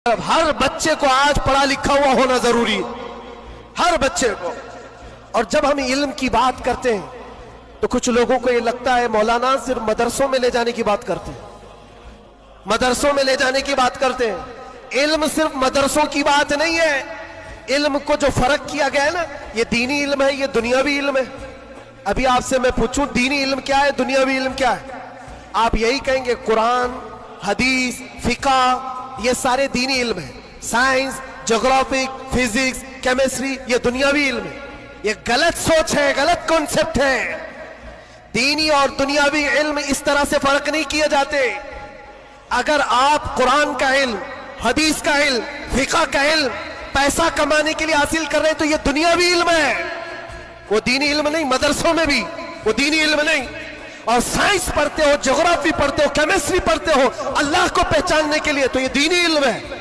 हर बच्चे को आज पढ़ा लिखा हुआ होना जरूरी है, हर बच्चे को। और जब हम इल्म की बात करते हैं तो कुछ लोगों को ये लगता है मौलाना सिर्फ मदरसों में ले जाने की बात करते हैं, मदरसों में ले जाने की बात करते हैं। इल्म सिर्फ मदरसों की बात नहीं है। इल्म को जो फर्क किया गया है ना, ये दीनी इल्म है, ये दुनियावी इल्म है। अभी आपसे मैं पूछूं दीनी इल्म क्या है, दुनियावी इल्म क्या है, आप यही कहेंगे कुरान, हदीस, फिका, ये सारे दीनी इल्म है। साइंस, ज्योग्राफी, फिजिक्स, केमिस्ट्री, ये दुनियावी इल्म है। ये गलत सोच है, गलत कॉन्सेप्ट है। दीनी और दुनियावी इल्म इस तरह से फर्क नहीं किए जाते। अगर आप कुरान का इल्म, हदीस का इल्म, फिका का इल्म पैसा कमाने के लिए हासिल कर रहे हैं तो ये दुनियावी इल्म है, वो दीनी इल्म नहीं। मदरसों में भी वो दीनी इल्म नहीं। और साइंस पढ़ते हो, ज्योग्राफी पढ़ते हो, केमिस्ट्री पढ़ते हो अल्लाह को पहचानने के लिए, तो ये दीनी इल्म है।